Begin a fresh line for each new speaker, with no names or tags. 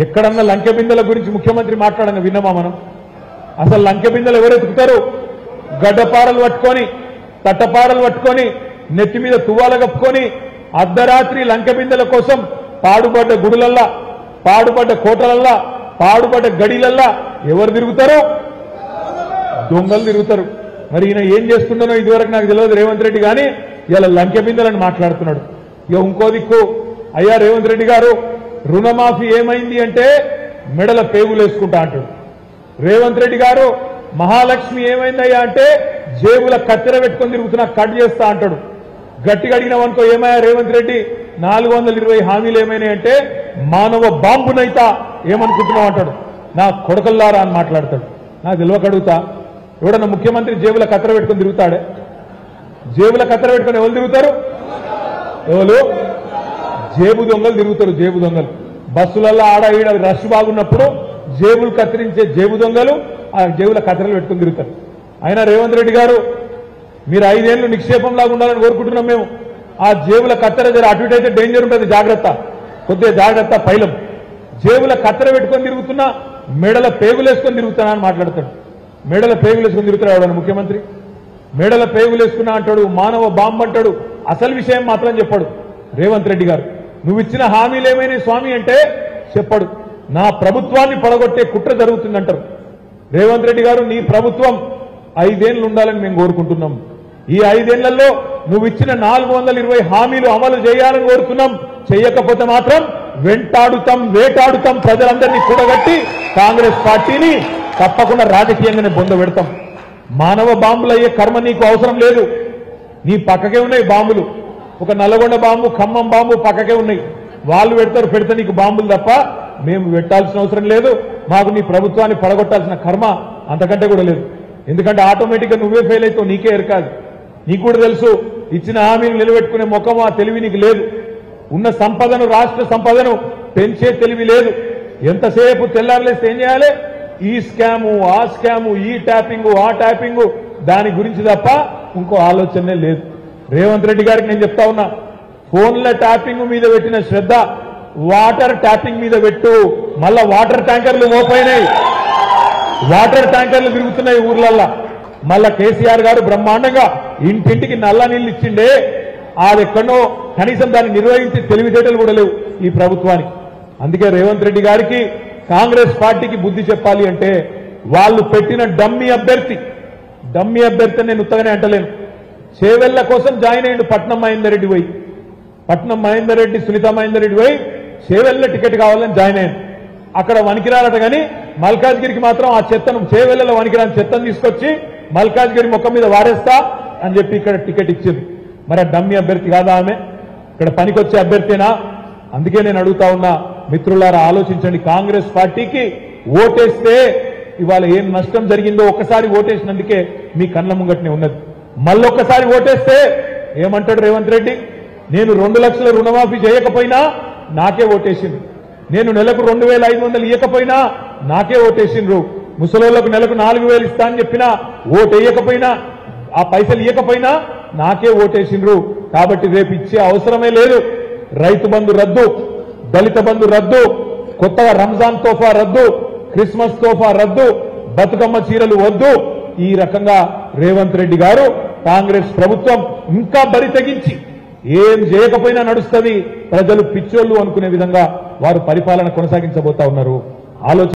ఎక్కడన్నా లంకె బిందెల గురించి ముఖ్యమంత్రి మాట్లాడని విన్నామా మనం? అసలు లంకె బిందెలు ఎవరు ఎత్తుకుతారు? గడ్డపారలు పట్టుకొని తట్టపారలు పట్టుకొని నెత్తి మీద తువ్వాల కప్పుకొని అర్ధరాత్రి లంకె బిందెల కోసం పాడుపడ్డ గుడులల్లా, పాడుపడ్డ కోటలల్లా, పాడుపడ్డ గడిలల్లా ఎవరు తిరుగుతారు? దొంగలు తిరుగుతారు. మరి ఈయన ఏం చేస్తున్నానో ఇదివరకు నాకు తెలియదు రేవంత్ రెడ్డి, కానీ ఇలా లంకె బిందెలని మాట్లాడుతున్నాడు. ఇక ఇంకో దిక్కు, అయ్యా రేవంత్ రెడ్డి గారు రుణమాఫీ ఏమైంది అంటే మెడల పేగులు వేసుకుంటా అంటాడు. రేవంత్ రెడ్డి గారు మహాలక్ష్మి ఏమైందయ్యా అంటే జేబుల కత్తెర పెట్టుకొని తిరుగుతున్నా కట్ చేస్తా అంటాడు. గట్టిగా అడిగినావనుకో, ఏమయ్యా రేవంత్ రెడ్డి 420 హామీలు ఏమైనాయి అంటే మానవ బాంబునైతా ఏమనుకుంటున్నావు అంటాడు. నా కొడకల్లారా అని మాట్లాడతాడు. నాకు తెలియకడుగుతా, ఎవడన్నా ముఖ్యమంత్రి జేబుల కత్తెర పెట్టుకొని తిరుగుతాడే? జేబుల కత్తెర పెట్టుకొని ఎవరు తిరుగుతారు? ఎవరు? జేబు దొంగలు తిరుగుతారు. జేబు దొంగలు బస్సులలో ఆడ ఈడ రష్ బాగున్నప్పుడు జేబులు కత్తిరించే జేబు దొంగలు ఆ జేబుల కత్తెరలు పెట్టుకుని తిరుగుతారు. అయినా రేవంత్ రెడ్డి గారు మీరు 5 ఏళ్లు నిక్షేపంలాగా ఉండాలని కోరుకుంటున్నాం మేము. ఆ జేబుల కత్తెర జర అటు ఇటు అయితే డేంజర్ ఉంటుంది, జాగ్రత్త, కొద్దిగా జాగ్రత్త. పైలం జేబుల కత్తెర పెట్టుకొని తిరుగుతున్నా మెడల పేగులేసుకొని తిరుగుతున్నా అని మాట్లాడతాడు. మెడల పేగులేసుకొని తిరుగుతాడు ఎవడన్నా ముఖ్యమంత్రి? మెడల పేగులేసుకున్నా అంటాడు, మానవ బాంబు అంటాడు. అసలు విషయం మాత్రం చెప్పాడు రేవంత్ రెడ్డి గారు. నువ్వు ఇచ్చిన హామీలు ఏమైనా స్వామి అంటే చెప్పడు. నా ప్రభుత్వాన్ని పడగొట్టే కుట్ర జరుగుతుందంటారు. రేవంత్ రెడ్డి గారు నీ ప్రభుత్వం 5 ఏళ్లు ఉండాలని మేము కోరుకుంటున్నాం. ఈ 5 ఏళ్లలో నువ్వు ఇచ్చిన 420 హామీలు అమలు చేయాలని కోరుతున్నాం. చేయకపోతే మాత్రం వెంటాడుతాం, వేటాడుతాం, ప్రజలందరినీ కూడగట్టి కాంగ్రెస్ పార్టీని తప్పకుండా రాజకీయంగానే బొంద పెడతాం. మానవ బాంబులు అయ్యే కర్మ నీకు అవసరం లేదు. నీ పక్కకే ఉన్నాయి బాంబులు. ఒక నల్లగొండ బాంబు, ఖమ్మం బాంబు పక్కకే ఉన్నాయి. వాళ్ళు పెడితే నీకు బాంబులు తప్ప మేము పెట్టాల్సిన అవసరం లేదు. మాకు నీ ప్రభుత్వాన్ని పడగొట్టాల్సిన కర్మ అంతకంటే కూడా లేదు. ఎందుకంటే ఆటోమేటిక్గా నువ్వే ఫెయిల్ అవుతావు, నీకే ఎరకాదు. నీకు కూడా తెలుసు ఇచ్చిన హామీలు నిలబెట్టుకునే ముఖం ఆ తెలివి నీకు లేదు. ఉన్న సంపదను, రాష్ట్ర సంపదను పెంచే తెలివి లేదు. ఎంతసేపు తెల్లారలేస్తే ఏం చేయాలి? ఈ స్కాము, ఆ స్కాము, ఈ ట్యాపింగు, ఆ ట్యాపింగు, దాని గురించి తప్ప ఇంకో ఆలోచనే లేదు. రేవంత్ రెడ్డి గారికి నేను చెప్తా ఉన్నా, ఫోన్ల ట్యాపింగ్ మీద పెట్టిన శ్రద్ధ వాటర్ ట్యాపింగ్ మీద పెట్టు. మళ్ళా వాటర్ ట్యాంకర్లు మోపైనాయి, వాటర్ ట్యాంకర్లు తిరుగుతున్నాయి ఊర్లల్లా. మళ్ళా కేసీఆర్ గారు బ్రహ్మాండంగా ఇంటింటికి నల్ల నీళ్లు ఇచ్చిండే, అది ఎక్కడో కనీసం దాన్ని నిర్వహించి తెలివితేటలు కూడా లేవు ఈ ప్రభుత్వానికి. అందుకే రేవంత్ రెడ్డి గారికి కాంగ్రెస్ పార్టీకి బుద్ధి చెప్పాలి అంటే వాళ్ళు పెట్టిన డమ్మీ అభ్యర్థి నేను ఉత్తగానే అంటలేను. చేవెళ్ల కోసం జాయిన్ అయ్యిండు పట్నం మహేందర్ రెడ్డి పోయి, పట్నం మహేందర్ రెడ్డి, సునీత మహేందర్ రెడ్డి పోయి చేవెళ్ల టికెట్ కావాలని జాయిన్ అయ్యాను. అక్కడ వనికిరాలట, కానీ మల్కాజ్గిరికి మాత్రం ఆ చెత్తను, చేవెళ్లలో వనికిరాని చెత్తను తీసుకొచ్చి మల్కాజ్గిరి మొక్క మీద వారేస్తా అని చెప్పి ఇక్కడ టికెట్ ఇచ్చింది. మరి ఆ డమ్మీ అభ్యర్థి కాదా ఆమె? ఇక్కడ పనికొచ్చే అభ్యర్థినా? అందుకే నేను అడుగుతా ఉన్నా, మిత్రులారా ఆలోచించండి. కాంగ్రెస్ పార్టీకి ఓటేస్తే ఇవాళ ఏం నష్టం జరిగిందో ఒక్కసారి ఓటేసినందుకే మీ కళ్ళ ముంగట్నే ఉన్నది. మళ్ళొక్కసారి ఓటేస్తే ఏమంటాడు రేవంత్ రెడ్డి? నేను 2 లక్షల రుణమాఫీ చేయకపోయినా నాకే ఓటేసిండ్రు, నేను నెలకు 2500 ఇవ్వకపోయినా నాకే ఓటేసిండ్రు, ముసలోళ్లకు నెలకు 4000 ఇస్తా అని చెప్పినా ఓటేయకపోయినా, ఆ పైసలు ఇవ్వకపోయినా నాకే ఓటేసిండ్రు. కాబట్టి రేపు ఇచ్చే అవసరమే లేదు. రైతు బంధు రద్దు, దళిత బంధు రద్దు, కొత్తగా రంజాన్ తోఫా రద్దు, క్రిస్మస్ తోఫా రద్దు, బతుకమ్మ చీరలు వద్దు. ఈ రకంగా రేవంత్ రెడ్డి గారు, కాంగ్రెస్ ప్రభుత్వం ఇంకా బరి తెగించి ఏం చేయకపోయినా నడుస్తుంది, ప్రజలు పిచ్చోళ్లు అనుకునే విధంగా వారు పరిపాలన కొనసాగించబోతా ఉన్నారు. ఆలోచన